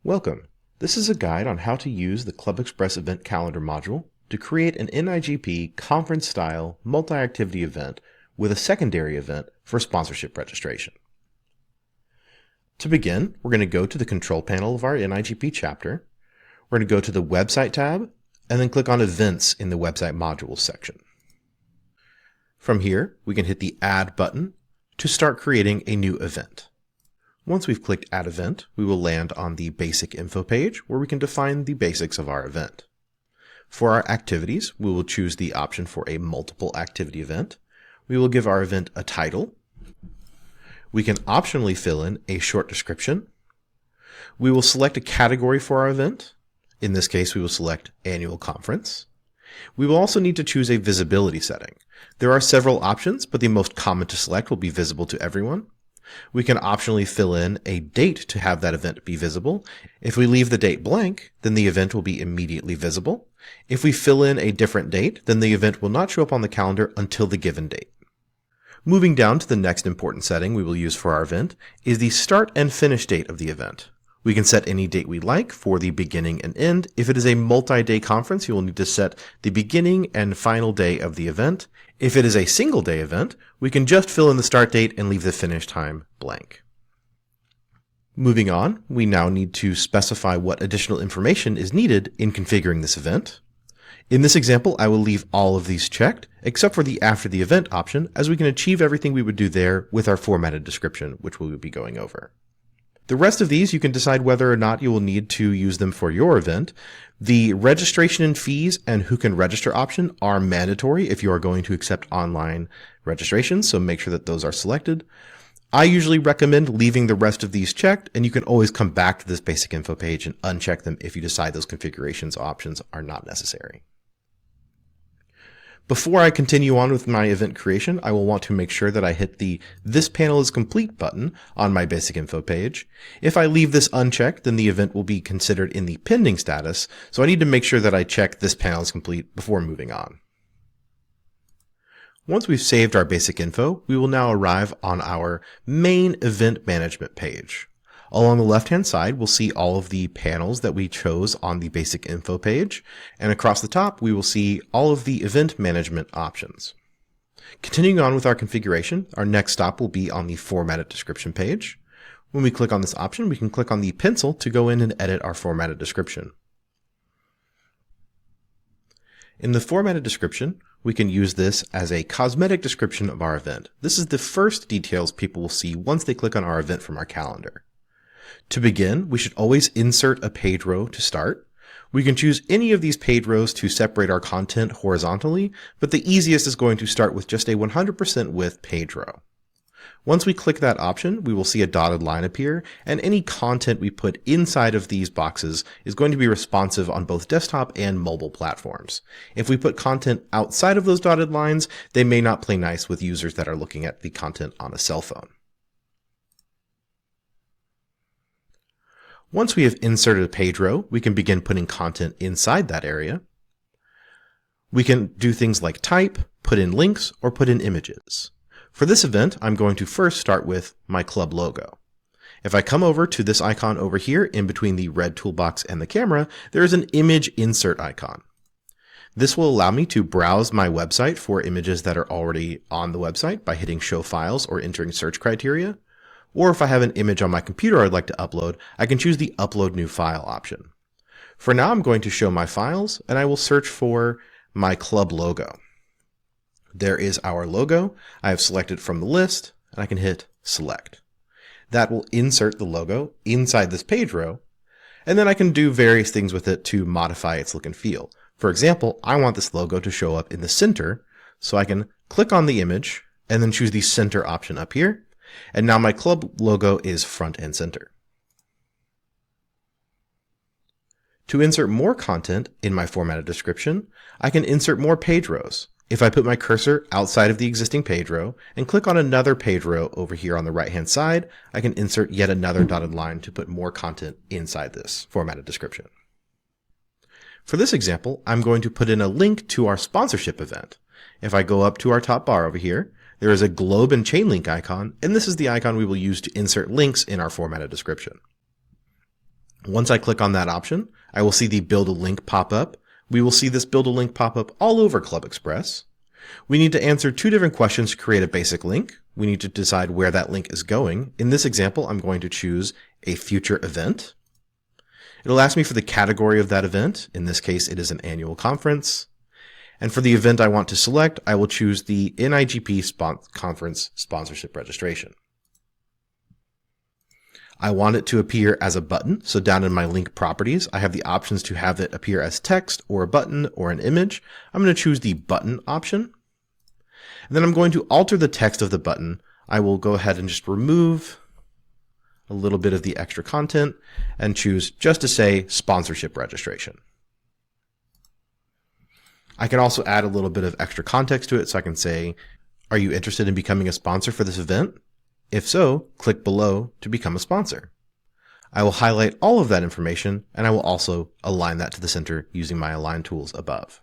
Welcome. This is a guide on how to use the Club Express Event Calendar module to create an NIGP conference-style multi-activity event with a secondary event for sponsorship registration. To begin, we're going to go to the control panel of our NIGP chapter. We're going to go to the Website tab and then click on Events in the Website Modules section. From here, we can hit the Add button to start creating a new event. Once we've clicked Add Event, we will land on the Basic Info page where we can define the basics of our event. For our activities, we will choose the option for a multiple activity event. We will give our event a title. We can optionally fill in a short description. We will select a category for our event. In this case, we will select Annual Conference. We will also need to choose a visibility setting. There are several options, but the most common to select will be visible to everyone. We can optionally fill in a date to have that event be visible. If we leave the date blank, then the event will be immediately visible. If we fill in a different date, then the event will not show up on the calendar until the given date. Moving down to the next important setting we will use for our event is the start and finish date of the event. We can set any date we like for the beginning and end. If it is a multi-day conference, you will need to set the beginning and final day of the event. If it is a single day event, we can just fill in the start date and leave the finish time blank. Moving on, we now need to specify what additional information is needed in configuring this event. In this example, I will leave all of these checked, except for the after the event option, as we can achieve everything we would do there with our formatted description, which we will be going over. The rest of these, you can decide whether or not you will need to use them for your event. The registration and fees and who can register option are mandatory if you are going to accept online registrations, so make sure that those are selected. I usually recommend leaving the rest of these checked, and you can always come back to this basic info page and uncheck them if you decide those configurations options are not necessary. Before I continue on with my event creation, I will want to make sure that I hit the This Panel is Complete button on my basic info page. If I leave this unchecked, then the event will be considered in the pending status, so I need to make sure that I check This Panel is Complete before moving on. Once we've saved our basic info, we will now arrive on our main event management page. Along the left-hand side, we'll see all of the panels that we chose on the basic info page, and across the top, we will see all of the event management options. Continuing on with our configuration, our next stop will be on the formatted description page. When we click on this option, we can click on the pencil to go in and edit our formatted description. In the formatted description, we can use this as a cosmetic description of our event. This is the first details people will see once they click on our event from our calendar. To begin, we should always insert a page row to start. We can choose any of these page rows to separate our content horizontally, but the easiest is going to start with just a 100% width page row. Once we click that option, we will see a dotted line appear, and any content we put inside of these boxes is going to be responsive on both desktop and mobile platforms. If we put content outside of those dotted lines, they may not play nice with users that are looking at the content on a cell phone. Once we have inserted a page row, we can begin putting content inside that area. We can do things like type, put in links, or put in images. For this event, I'm going to first start with my club logo. If I come over to this icon over here in between the red toolbox and the camera, there is an image insert icon. This will allow me to browse my website for images that are already on the website by hitting Show Files or entering search criteria. Or if I have an image on my computer I'd like to upload, I can choose the Upload New File option. For now, I'm going to show my files, and I will search for my club logo. There is our logo. I have selected from the list, and I can hit Select. That will insert the logo inside this page row, and then I can do various things with it to modify its look and feel. For example, I want this logo to show up in the center, so I can click on the image, and then choose the center option up here. And now my club logo is front and center. To insert more content in my formatted description, I can insert more page rows. If I put my cursor outside of the existing page row and click on another page row over here on the right-hand side, I can insert yet another dotted line to put more content inside this formatted description. For this example, I'm going to put in a link to our sponsorship event. If I go up to our top bar over here, there is a globe and chain link icon, and this is the icon we will use to insert links in our formatted description. Once I click on that option, I will see the Build a Link pop up. We will see this Build a Link pop up all over Club Express. We need to answer two different questions to create a basic link. We need to decide where that link is going. In this example, I'm going to choose a future event. It'll ask me for the category of that event. In this case, it is an annual conference. And for the event I want to select, I will choose the NIGP Conference Sponsorship Registration. I want it to appear as a button, so down in my link properties, I have the options to have it appear as text or a button or an image. I'm going to choose the button option. And then I'm going to alter the text of the button. I will go ahead and just remove a little bit of the extra content and choose just to say sponsorship registration. I can also add a little bit of extra context to it, so I can say, are you interested in becoming a sponsor for this event? If so, click below to become a sponsor. I will highlight all of that information, and I will also align that to the center using my align tools above.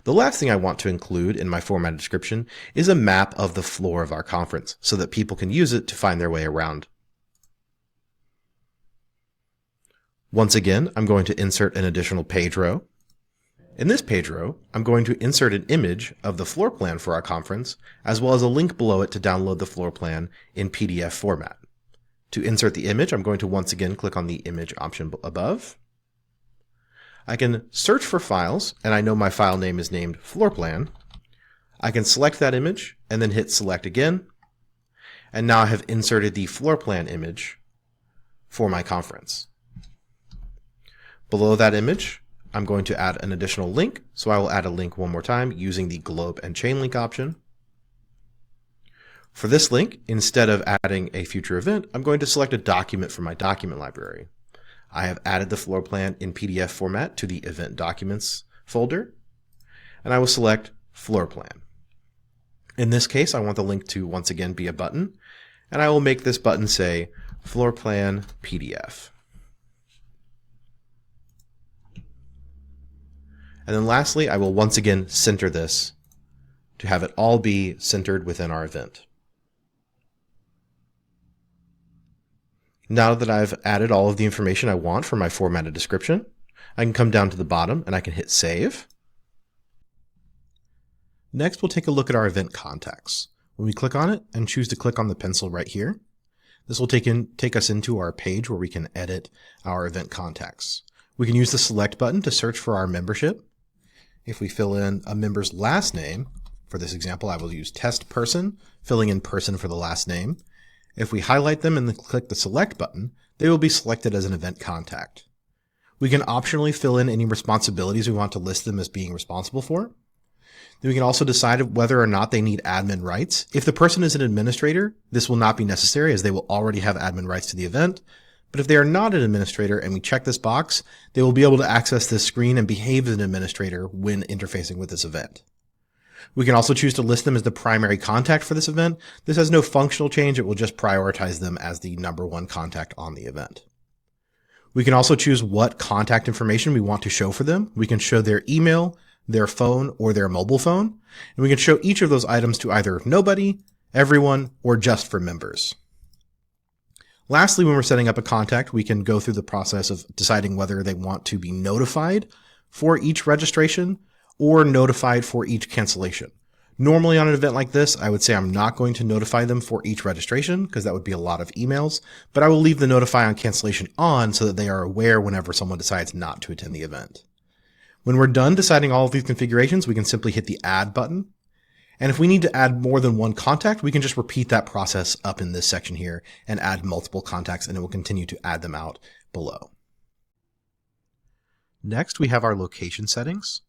The last thing I want to include in my formatted description is a map of the floor of our conference so that people can use it to find their way around. Once again, I'm going to insert an additional page row. In this page row, I'm going to insert an image of the floor plan for our conference, as well as a link below it to download the floor plan in PDF format. To insert the image, I'm going to once again click on the image option above. I can search for files, and I know my file name is named floor plan. I can select that image and then hit select again. And now I have inserted the floor plan image for my conference. Below that image, I'm going to add an additional link, so I will add a link one more time using the globe and chain link option. For this link, instead of adding a future event, I'm going to select a document from my document library. I have added the floor plan in PDF format to the event documents folder, and I will select floor plan. In this case, I want the link to once again be a button, and I will make this button say floor plan PDF. And then lastly, I will once again center this to have it all be centered within our event. Now that I've added all of the information I want for my formatted description, I can come down to the bottom and I can hit save. Next, we'll take a look at our event contacts. When we click on it and choose to click on the pencil right here, this will take us into our page where we can edit our event contacts. We can use the select button to search for our membership. If we fill in a member's last name, for this example, I will use test person, filling in person for the last name. If we highlight them and then click the select button, they will be selected as an event contact. We can optionally fill in any responsibilities we want to list them as being responsible for. Then we can also decide whether or not they need admin rights. If the person is an administrator, this will not be necessary as they will already have admin rights to the event. But if they are not an administrator and we check this box, they will be able to access this screen and behave as an administrator when interfacing with this event. We can also choose to list them as the primary contact for this event. This has no functional change. It will just prioritize them as the number one contact on the event. We can also choose what contact information we want to show for them. We can show their email, their phone, or their mobile phone. And we can show each of those items to either nobody, everyone, or just for members. Lastly, when we're setting up a contact, we can go through the process of deciding whether they want to be notified for each registration or notified for each cancellation. Normally on an event like this, I would say I'm not going to notify them for each registration because that would be a lot of emails, but I will leave the notify on cancellation on so that they are aware whenever someone decides not to attend the event. When we're done deciding all of these configurations, we can simply hit the add button. And if we need to add more than one contact, we can just repeat that process up in this section here and add multiple contacts, and it will continue to add them out below. Next, we have our location settings.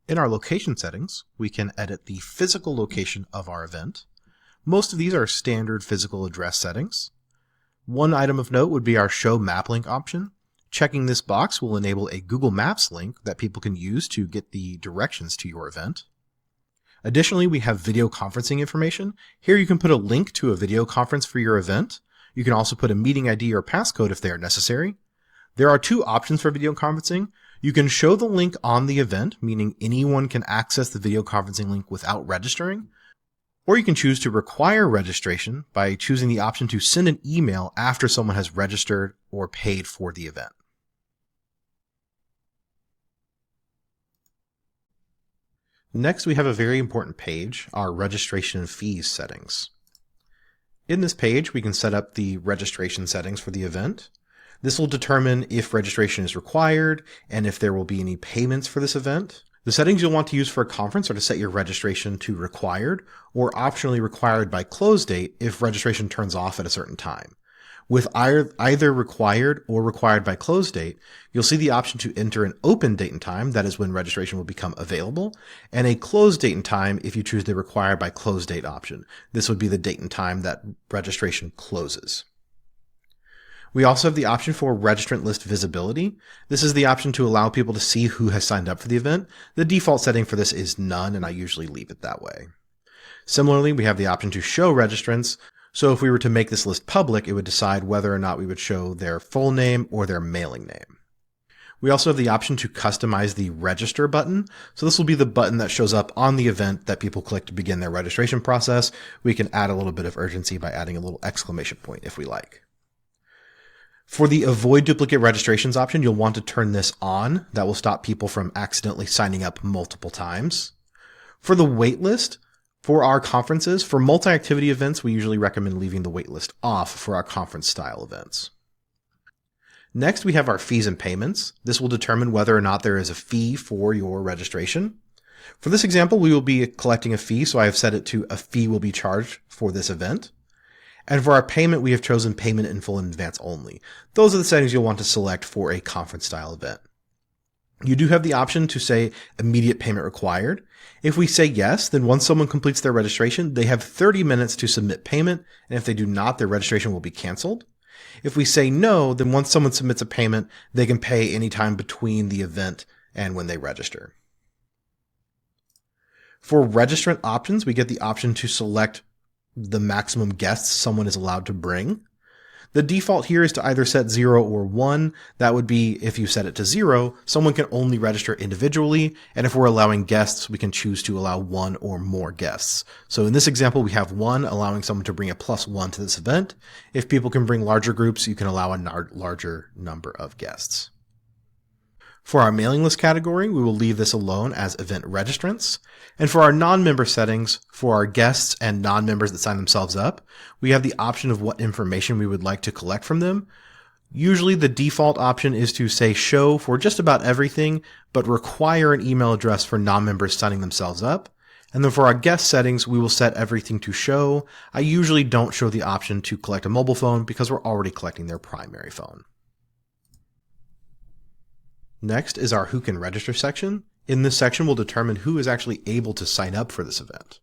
In our location settings, we can edit the physical location of our event. Most of these are standard physical address settings. One item of note would be our Show Map Link option. Checking this box will enable a Google Maps link that people can use to get the directions to your event. Additionally, we have video conferencing information. Here you can put a link to a video conference for your event. You can also put a meeting ID or passcode if they are necessary. There are two options for video conferencing. You can show the link on the event, meaning anyone can access the video conferencing link without registering, Or you can choose to require registration by choosing the option to send an email after someone has registered or paid for the event. Next, we have a very important page, our registration and fees settings. In this page, we can set up the registration settings for the event. This will determine if registration is required and if there will be any payments for this event. The settings you'll want to use for a conference are to set your registration to required or optionally required by close date if registration turns off at a certain time. With either required or required by close date, you'll see the option to enter an open date and time, that is when registration will become available, and a close date and time if you choose the required by close date option. This would be the date and time that registration closes. We also have the option for registrant list visibility. This is the option to allow people to see who has signed up for the event. The default setting for this is none, and I usually leave it that way. Similarly, we have the option to show registrants. So if we were to make this list public, it would decide whether or not we would show their full name or their mailing name. We also have the option to customize the register button. So this will be the button that shows up on the event that people click to begin their registration process. We can add a little bit of urgency by adding a little exclamation point if we like. For the avoid duplicate registrations option, you'll want to turn this on. That will stop people from accidentally signing up multiple times. For the waitlist, for our conferences, for multi-activity events, we usually recommend leaving the waitlist off for our conference-style events. Next, we have our fees and payments. This will determine whether or not there is a fee for your registration. For this example, we will be collecting a fee, so I have set it to a fee will be charged for this event. And for our payment, we have chosen payment in full in advance only. Those are the settings you'll want to select for a conference-style event. You do have the option to say immediate payment required. If we say yes, then once someone completes their registration, they have 30 minutes to submit payment, and if they do not, their registration will be canceled. If we say no, then once someone submits a payment, they can pay anytime between the event and when they register. For registrant options, we get the option to select the maximum guests someone is allowed to bring. The default here is to either set 0 or 1. That would be if you set it to 0, someone can only register individually. And if we're allowing guests, we can choose to allow 1 or more guests. So in this example, we have 1, allowing someone to bring a +1 to this event. If people can bring larger groups, you can allow a larger number of guests. For our mailing list category, we will leave this alone as event registrants. And for our non-member settings, for our guests and non-members that sign themselves up, we have the option of what information we would like to collect from them. Usually the default option is to say show for just about everything, but require an email address for non-members signing themselves up. And then for our guest settings, we will set everything to show. I usually don't show the option to collect a mobile phone because we're already collecting their primary phone. Next is our Who Can Register section. In this section, we'll determine who is actually able to sign up for this event.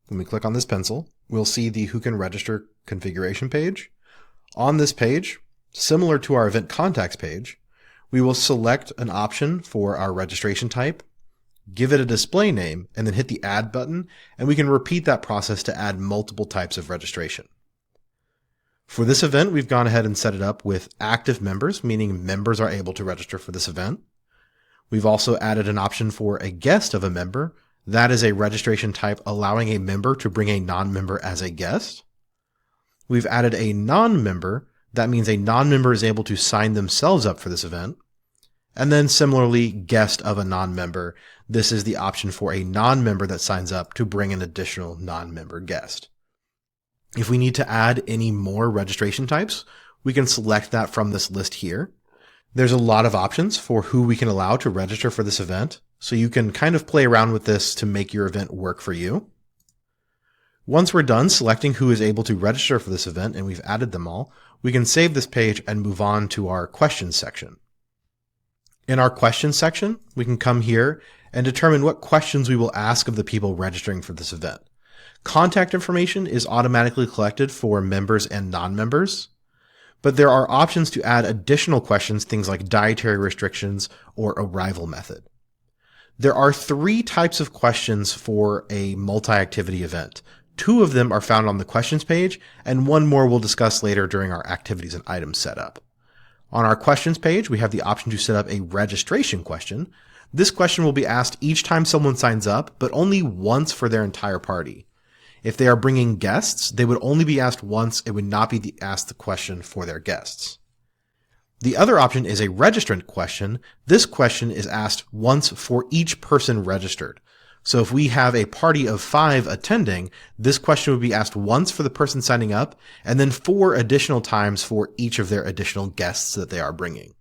When we click on this pencil, we'll see the Who Can Register configuration page. On this page, similar to our event contacts page, we will select an option for our registration type, give it a display name, and then hit the Add button, and we can repeat that process to add multiple types of registration. For this event, we've gone ahead and set it up with active members, meaning members are able to register for this event. We've also added an option for a guest of a member. That is a registration type allowing a member to bring a non-member as a guest. We've added a non-member. That means a non-member is able to sign themselves up for this event. And then similarly, guest of a non-member. This is the option for a non-member that signs up to bring an additional non-member guest. If we need to add any more registration types, we can select that from this list here. There's a lot of options for who we can allow to register for this event, so you can kind of play around with this to make your event work for you. Once we're done selecting who is able to register for this event and we've added them all, we can save this page and move on to our questions section. In our questions section, we can come here and determine what questions we will ask of the people registering for this event. Contact information is automatically collected for members and non-members, but there are options to add additional questions, things like dietary restrictions or arrival method. There are 3 types of questions for a multi-activity event. 2 of them are found on the questions page, and 1 more we'll discuss later during our activities and items setup. On our questions page, we have the option to set up a registration question. This question will be asked each time someone signs up, but only once for their entire party. If they are bringing guests, they would only be asked once. It would not be asked the question for their guests. The other option is a registrant question. This question is asked once for each person registered. So if we have a party of 5 attending, this question would be asked once for the person signing up, and then 4 additional times for each of their additional guests that they are bringing.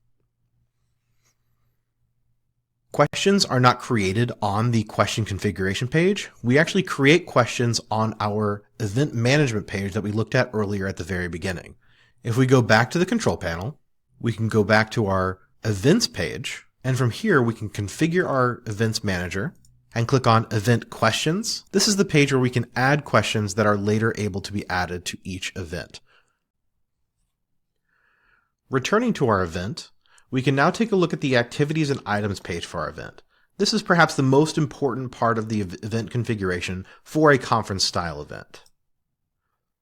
Questions are not created on the question configuration page. We actually create questions on our event management page that we looked at earlier at the very beginning. If we go back to the control panel, we can go back to our events page, and from here we can configure our events manager and click on Event Questions. This is the page where we can add questions that are later able to be added to each event. Returning to our event, we can now take a look at the Activities and Items page for our event. This is perhaps the most important part of the event configuration for a conference-style event.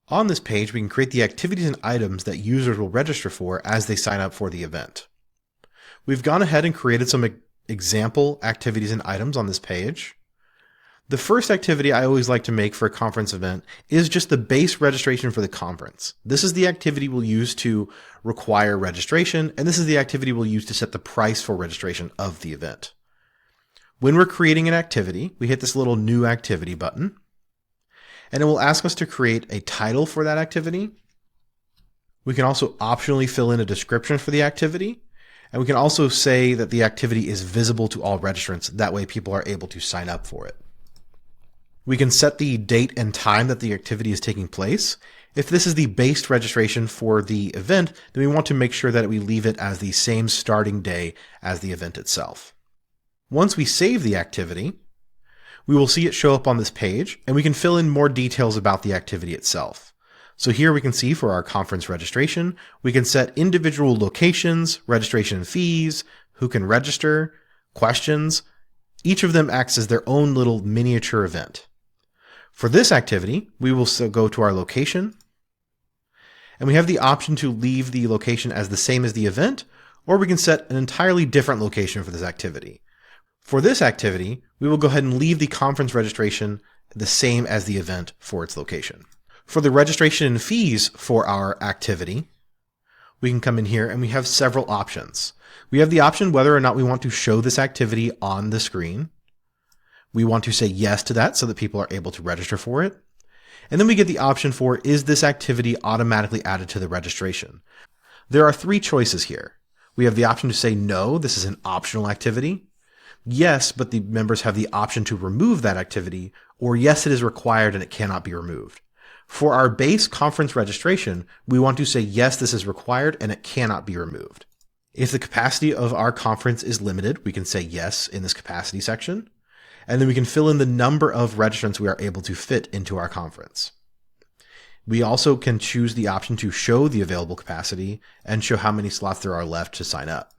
On this page, we can create the activities and items that users will register for as they sign up for the event. We've gone ahead and created some example activities and items on this page. The first activity I always like to make for a conference event is just the base registration for the conference. This is the activity we'll use to require registration, and this is the activity we'll use to set the price for registration of the event. When we're creating an activity, we hit this little New Activity button, and it will ask us to create a title for that activity. We can also optionally fill in a description for the activity, and we can also say that the activity is visible to all registrants. That way people are able to sign up for it. We can set the date and time that the activity is taking place. If this is the base registration for the event, then we want to make sure that we leave it as the same starting day as the event itself. Once we save the activity, we will see it show up on this page, and we can fill in more details about the activity itself. So here we can see for our conference registration, we can set individual locations, registration fees, who can register, questions. Each of them acts as their own little miniature event. For this activity, we will still go to our location, and we have the option to leave the location as the same as the event, or we can set an entirely different location for this activity. For this activity, we will go ahead and leave the conference registration the same as the event for its location. For the registration and fees for our activity, we can come in here and we have several options. We have the option whether or not we want to show this activity on the screen. We want to say yes to that so that people are able to register for it. And then we get the option for, is this activity automatically added to the registration? There are 3 choices here. We have the option to say no, this is an optional activity. Yes, but the members have the option to remove that activity, or yes, it is required and it cannot be removed. For our base conference registration, we want to say yes, this is required and it cannot be removed. If the capacity of our conference is limited, we can say yes in this capacity section, and then we can fill in the number of registrants we are able to fit into our conference. We also can choose the option to show the available capacity and show how many slots there are left to sign up.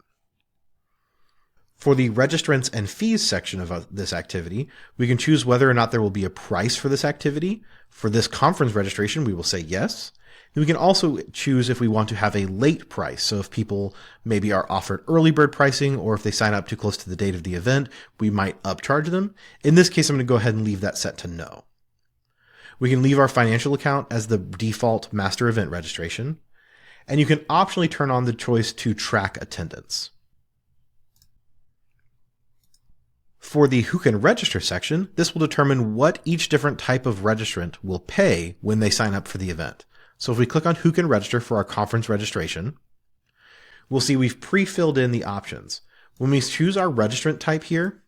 For the registrants and fees section of this activity, we can choose whether or not there will be a price for this activity. For this conference registration, we will say yes. And we can also choose if we want to have a late price. So if people maybe are offered early bird pricing, or if they sign up too close to the date of the event, we might upcharge them. In this case, I'm going to go ahead and leave that set to no. We can leave our financial account as the default master event registration. And you can optionally turn on the choice to track attendance. For the Who Can Register section, this will determine what each different type of registrant will pay when they sign up for the event. So if we click on Who Can Register for our conference registration, we'll see we've pre-filled in the options. When we choose our registrant type here,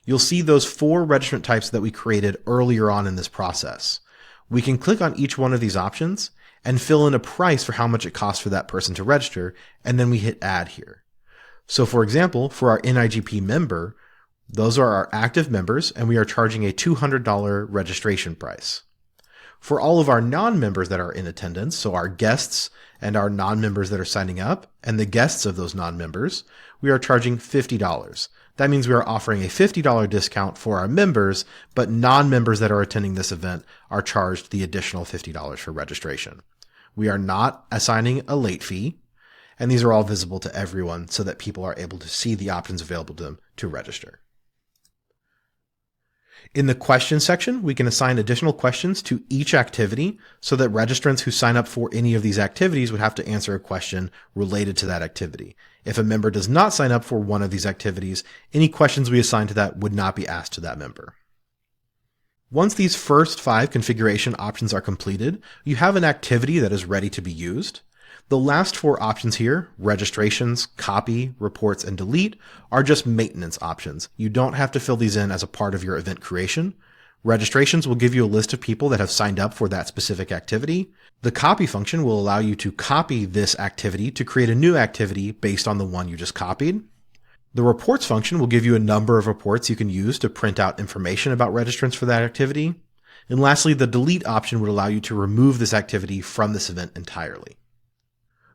you'll see those 4 registrant types that we created earlier on in this process. We can click on each one of these options and fill in a price for how much it costs for that person to register, and then we hit Add here. So for example, for our NIGP member, those are our active members, and we are charging a $200 registration price. For all of our non-members that are in attendance, so our guests and our non-members that are signing up, and the guests of those non-members, we are charging $50. That means we are offering a $50 discount for our members, but non-members that are attending this event are charged the additional $50 for registration. We are not assigning a late fee, and these are all visible to everyone so that people are able to see the options available to them to register. In the question section, we can assign additional questions to each activity so that registrants who sign up for any of these activities would have to answer a question related to that activity. If a member does not sign up for one of these activities, any questions we assign to that would not be asked to that member. Once these first 5 configuration options are completed, you have an activity that is ready to be used. The last 4 options here, registrations, copy, reports, and delete, are just maintenance options. You don't have to fill these in as a part of your event creation. Registrations will give you a list of people that have signed up for that specific activity. The copy function will allow you to copy this activity to create a new activity based on the one you just copied. The reports function will give you a number of reports you can use to print out information about registrants for that activity. And lastly, the delete option would allow you to remove this activity from this event entirely.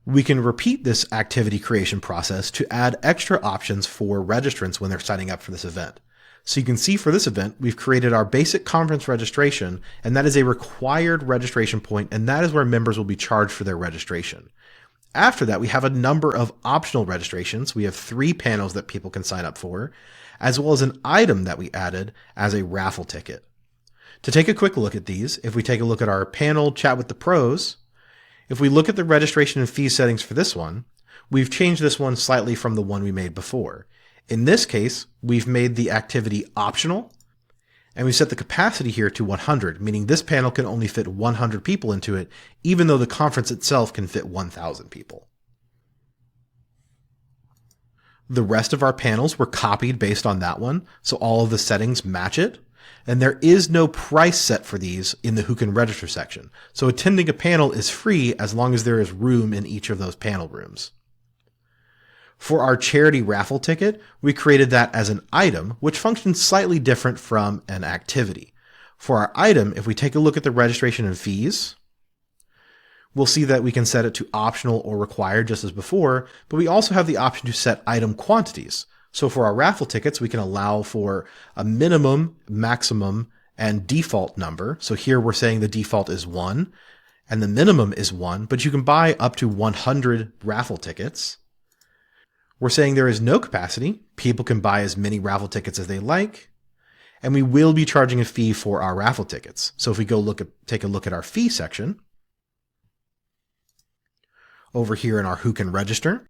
We can repeat this activity creation process to add extra options for registrants when they're signing up for this event. So you can see for this event, we've created our basic conference registration, and that is a required registration point, and that is where members will be charged for their registration. After that, we have a number of optional registrations. We have 3 panels that people can sign up for, as well as an item that we added as a raffle ticket. To take a quick look at these, if we take a look at our panel Chat with the Pros, if we look at the registration and fee settings for this one, we've changed this one slightly from the one we made before. In this case, we've made the activity optional, and we set the capacity here to 100, meaning this panel can only fit 100 people into it, even though the conference itself can fit 1,000 people. The rest of our panels were copied based on that one, so all of the settings match it. And there is no price set for these in the Who Can Register section. So attending a panel is free as long as there is room in each of those panel rooms. For our charity raffle ticket, we created that as an item, which functions slightly different from an activity. For our item, if we take a look at the registration and fees, we'll see that we can set it to optional or required just as before, but we also have the option to set item quantities. So for our raffle tickets, we can allow for a minimum, maximum, and default number. So here we're saying the default is 1 and the minimum is 1, but you can buy up to 100 raffle tickets. We're saying there is no capacity. People can buy as many raffle tickets as they like. And we will be charging a fee for our raffle tickets. So if we go take a look at our fee section, over here in our Who Can Register,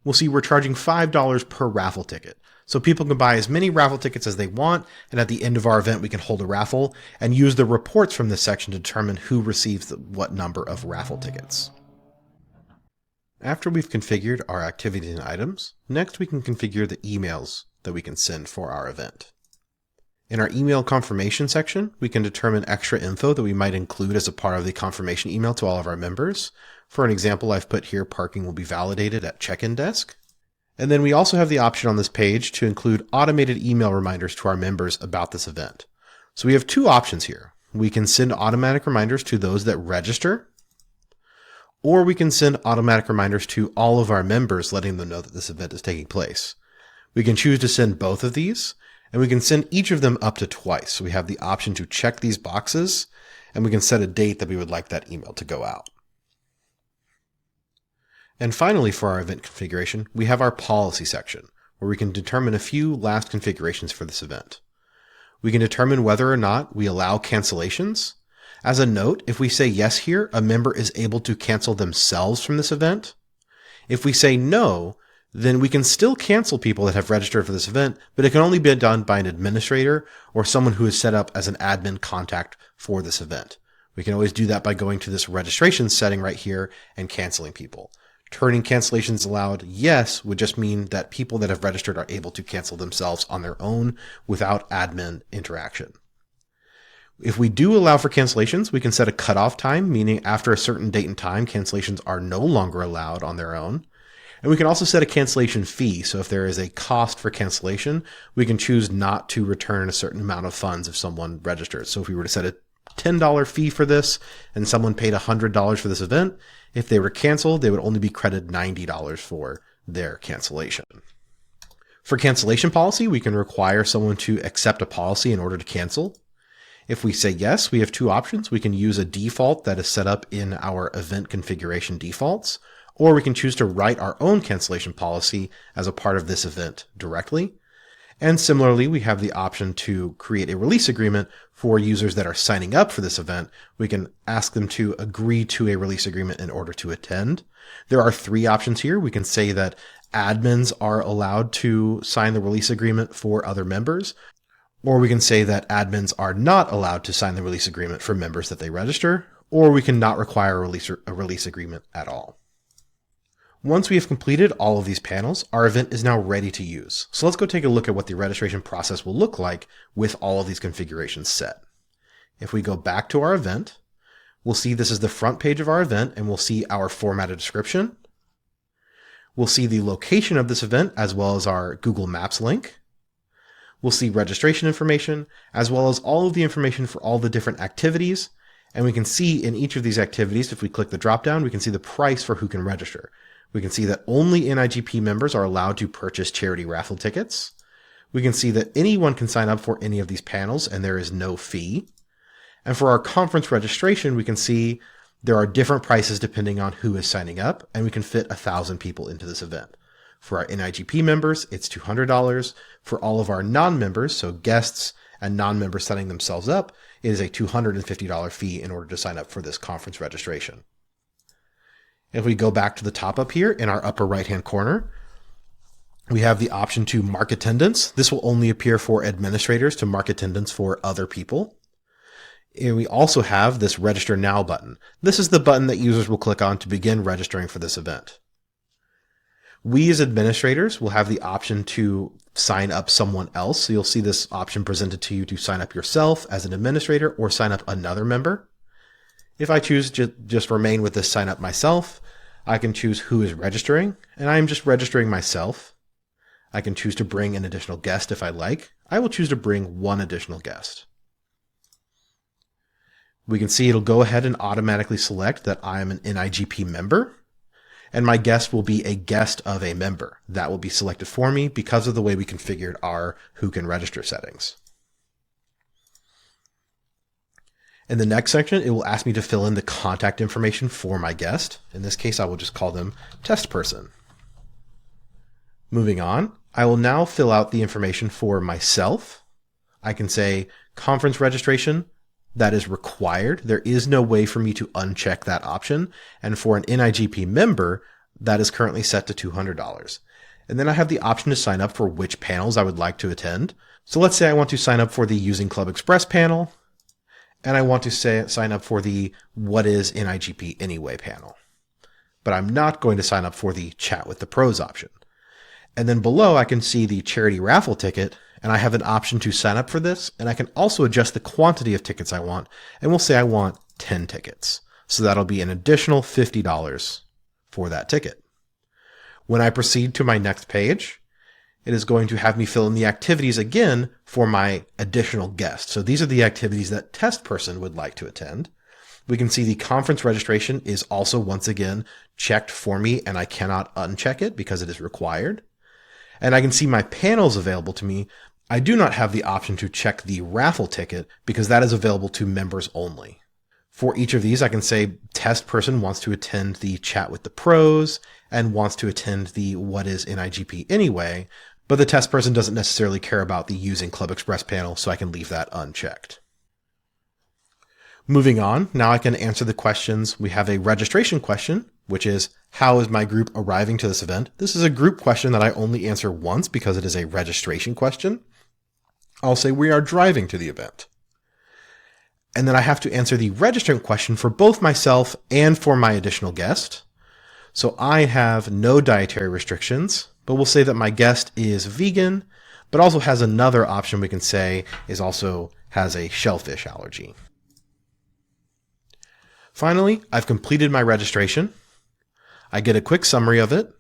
we'll see we're charging $5 per raffle ticket. So people can buy as many raffle tickets as they want, and at the end of our event, we can hold a raffle and use the reports from this section to determine who receives what number of raffle tickets. After we've configured our activities and items, next we can configure the emails that we can send for our event. In our email confirmation section, we can determine extra info that we might include as a part of the confirmation email to all of our members. For an example, I've put here parking will be validated at check-in desk. And then we also have the option on this page to include automated email reminders to our members about this event. So we have 2 options here. We can send automatic reminders to those that register, or we can send automatic reminders to all of our members letting them know that this event is taking place. We can choose to send both of these, and we can send each of them up to twice. So we have the option to check these boxes, and we can set a date that we would like that email to go out. And finally, for our event configuration, we have our policy section, where we can determine a few last configurations for this event. We can determine whether or not we allow cancellations. As a note, if we say yes here, a member is able to cancel themselves from this event. If we say no, then we can still cancel people that have registered for this event, but it can only be done by an administrator or someone who is set up as an admin contact for this event. We can always do that by going to this registration setting right here and canceling people. Turning cancellations allowed yes would just mean that people that have registered are able to cancel themselves on their own without admin interaction. If we do allow for cancellations, we can set a cutoff time, meaning after a certain date and time, cancellations are no longer allowed on their own. And we can also set a cancellation fee. So if there is a cost for cancellation, we can choose not to return a certain amount of funds if someone registers. So if we were to set a $10 fee for this and someone paid $100 for this event, if they were canceled, they would only be credited $90 for their cancellation. For cancellation policy, we can require someone to accept a policy in order to cancel. If we say yes, we have 2 options. We can use a default that is set up in our event configuration defaults, or we can choose to write our own cancellation policy as a part of this event directly. And similarly, we have the option to create a release agreement for users that are signing up for this event. We can ask them to agree to a release agreement in order to attend. There are 3 options here. We can say that admins are allowed to sign the release agreement for other members, or we can say that admins are not allowed to sign the release agreement for members that they register, or we can not require a release agreement at all. Once we have completed all of these panels, our event is now ready to use. So let's go take a look at what the registration process will look like with all of these configurations set. If we go back to our event, we'll see this is the front page of our event, and we'll see our formatted description. We'll see the location of this event as well as our Google Maps link. We'll see registration information as well as all of the information for all the different activities. And we can see in each of these activities, if we click the dropdown, we can see the price for who can register. We can see that only NIGP members are allowed to purchase charity raffle tickets. We can see that anyone can sign up for any of these panels and there is no fee. And for our conference registration, we can see there are different prices depending on who is signing up, and we can fit 1,000 people into this event. For our NIGP members, it's $200. For all of our non-members, so guests and non-members signing themselves up, it is a $250 fee in order to sign up for this conference registration. If we go back to the top up here in our upper right-hand corner, we have the option to mark attendance. This will only appear for administrators to mark attendance for other people. And we also have this Register Now button. This is the button that users will click on to begin registering for this event. We as administrators will have the option to sign up someone else. So you'll see this option presented to you to sign up yourself as an administrator or sign up another member. If I choose to just remain with this sign up myself, I can choose who is registering, and I am just registering myself. I can choose to bring an additional guest if I like. I will choose to bring 1 additional guest. We can see it'll go ahead and automatically select that I am an NIGP member, and my guest will be a guest of a member. That will be selected for me because of the way we configured our who can register settings. In the next section, it will ask me to fill in the contact information for my guest. In this case, I will just call them test person. Moving on, I will now fill out the information for myself. I can say conference registration, that is required. There is no way for me to uncheck that option. And for an NIGP member, that is currently set to $200. And then I have the option to sign up for which panels I would like to attend. So let's say I want to sign up for the Using Club Express panel, and I want to sign up for the What is NIGP Anyway panel. But I'm not going to sign up for the Chat with the Pros option. And then below I can see the charity raffle ticket, and I have an option to sign up for this, and I can also adjust the quantity of tickets I want, and we'll say I want 10 tickets. So that'll be an additional $50 for that ticket. When I proceed to my next page, it is going to have me fill in the activities again for my additional guest. So these are the activities that test person would like to attend. We can see the conference registration is also once again checked for me, and I cannot uncheck it because it is required. And I can see my panels available to me. I do not have the option to check the raffle ticket because that is available to members only. For each of these, I can say test person wants to attend the Chat with the Pros and wants to attend the What is NIGP Anyway, but the test person doesn't necessarily care about the Using Club Express panel, so I can leave that unchecked. Moving on, now I can answer the questions. We have a registration question, which is, how is my group arriving to this event? This is a group question that I only answer once because it is a registration question. I'll say we are driving to the event. And then I have to answer the registrant question for both myself and for my additional guest. So I have no dietary restrictions, but we'll say that my guest is vegan, but also has another option we can say is also has a shellfish allergy. Finally, I've completed my registration. I get a quick summary of it.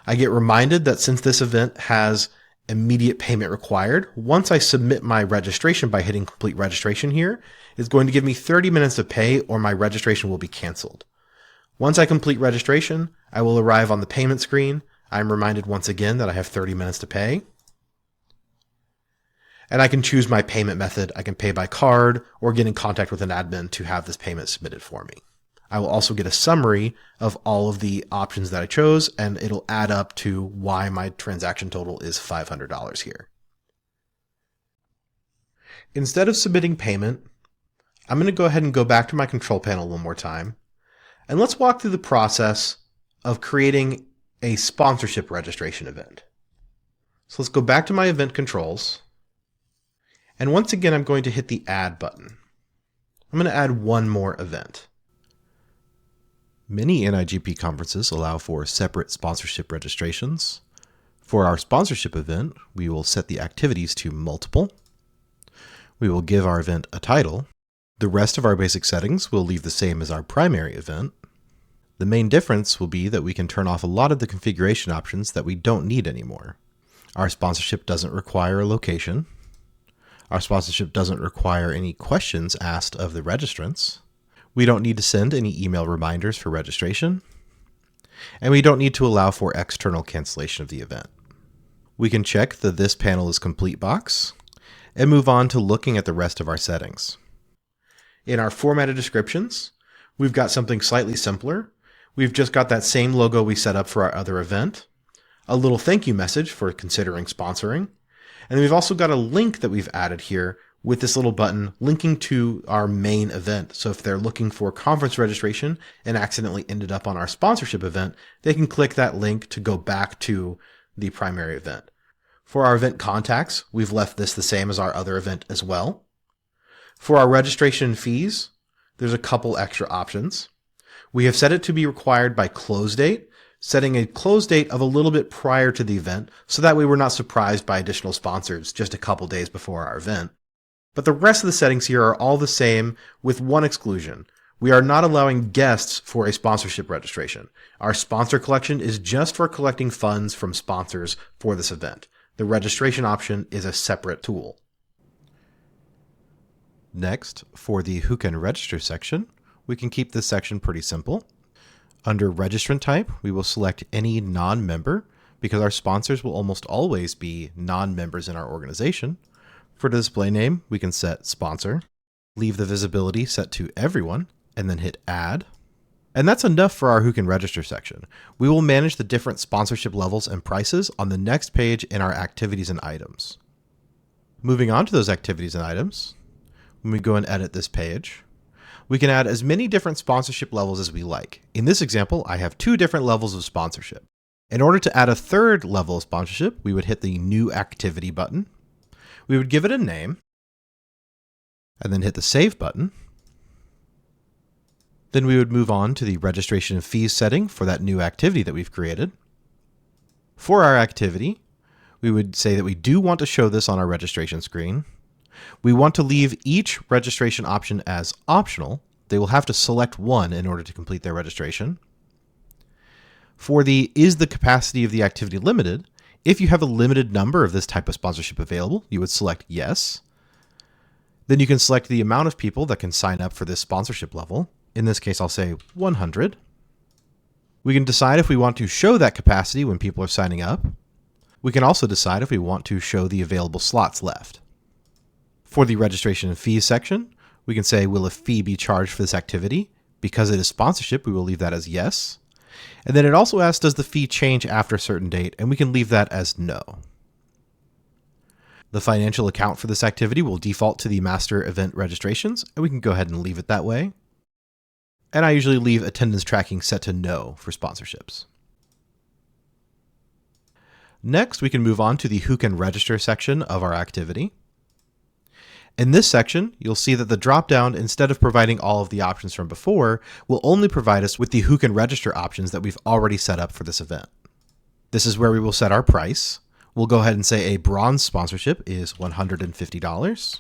I get reminded that since this event has immediate payment required, once I submit my registration by hitting complete registration here, it's going to give me 30 minutes to pay or my registration will be canceled. Once I complete registration, I will arrive on the payment screen. I'm reminded once again that I have 30 minutes to pay. And I can choose my payment method. I can pay by card or get in contact with an admin to have this payment submitted for me. I will also get a summary of all of the options that I chose, and it'll add up to why my transaction total is $500 here. Instead of submitting payment, I'm going to go ahead and go back to my control panel one more time. And let's walk through the process of creating a sponsorship registration event. So let's go back to my event controls. And once again, I'm going to hit the Add button. I'm going to add one more event. Many NIGP conferences allow for separate sponsorship registrations. For our sponsorship event, we will set the activities to multiple. We will give our event a title. The rest of our basic settings will leave the same as our primary event. The main difference will be that we can turn off a lot of the configuration options that we don't need anymore. Our sponsorship doesn't require a location. Our sponsorship doesn't require any questions asked of the registrants. We don't need to send any email reminders for registration. And we don't need to allow for external cancellation of the event. We can check the This Panel is Complete box and move on to looking at the rest of our settings. In our formatted descriptions, we've got something slightly simpler. We've just got that same logo we set up for our other event, a little thank you message for considering sponsoring, and we've also got a link that we've added here with this little button linking to our main event. So if they're looking for conference registration and accidentally ended up on our sponsorship event, they can click that link to go back to the primary event. For our event contacts, we've left this the same as our other event as well. For our registration fees, there's a couple extra options. We have set it to be required by close date, setting a close date of a little bit prior to the event, so that way we're not surprised by additional sponsors just a couple days before our event. But the rest of the settings here are all the same with one exclusion. We are not allowing guests for a sponsorship registration. Our sponsor collection is just for collecting funds from sponsors for this event. The registration option is a separate tool. Next, for the Who Can Register section, we can keep this section pretty simple. Under registrant type, we will select any non-member because our sponsors will almost always be non-members in our organization. For the display name, we can set sponsor, leave the visibility set to everyone, and then hit add. And that's enough for our Who Can Register section. We will manage the different sponsorship levels and prices on the next page in our activities and items. Moving on to those activities and items, when we go and edit this page, we can add as many different sponsorship levels as we like. In this example, I have 2 different levels of sponsorship. In order to add a 3rd level of sponsorship, we would hit the New Activity button. We would give it a name, and then hit the Save button. Then we would move on to the registration and fees setting for that new activity that we've created. For our activity, we would say that we do want to show this on our registration screen. We want to leave each registration option as optional. They will have to select one in order to complete their registration. For the Is the capacity of the activity limited? If you have a limited number of this type of sponsorship available, you would select yes. Then you can select the amount of people that can sign up for this sponsorship level. In this case, I'll say 100. We can decide if we want to show that capacity when people are signing up. We can also decide if we want to show the available slots left. For the registration and fees section, we can say, will a fee be charged for this activity? Because it is sponsorship, we will leave that as yes. And then it also asks, does the fee change after a certain date? And we can leave that as no. The financial account for this activity will default to the master event registrations, and we can go ahead and leave it that way. And I usually leave attendance tracking set to no for sponsorships. Next, we can move on to the Who Can Register section of our activity. In this section, you'll see that the dropdown, instead of providing all of the options from before, will only provide us with the Who Can Register options that we've already set up for this event. This is where we will set our price. We'll go ahead and say a bronze sponsorship is $150.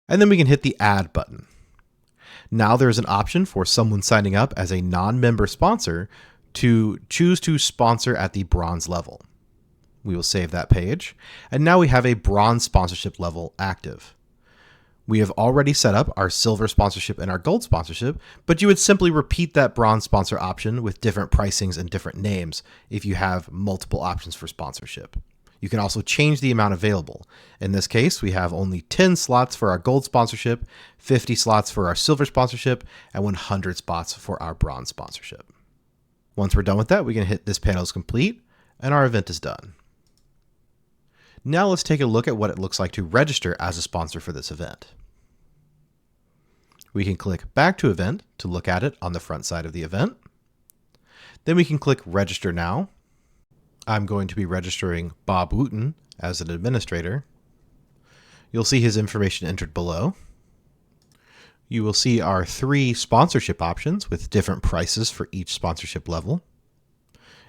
And then we can hit the Add button. Now there's an option for someone signing up as a non-member sponsor to choose to sponsor at the bronze level. We will save that page, and now we have a bronze sponsorship level active. We have already set up our silver sponsorship and our gold sponsorship, but you would simply repeat that bronze sponsor option with different pricings and different names if you have multiple options for sponsorship. You can also change the amount available. In this case, we have only 10 slots for our gold sponsorship, 50 slots for our silver sponsorship, and 100 spots for our bronze sponsorship. Once we're done with that, we can hit This Panel is Complete, and our event is done. Now let's take a look at what it looks like to register as a sponsor for this event. We can click Back to Event to look at it on the front side of the event. Then we can click Register Now. I'm going to be registering Bob Wooten as an administrator. You'll see his information entered below. You will see our 3 sponsorship options with different prices for each sponsorship level.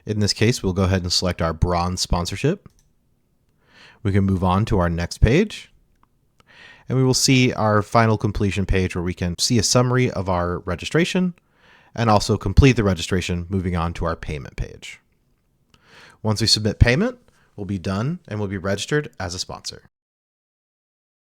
In this case, we'll go ahead and select our bronze sponsorship. We can move on to our next page, and we will see our final completion page where we can see a summary of our registration and also complete the registration, moving on to our payment page. Once we submit payment, we'll be done and we'll be registered as a sponsor.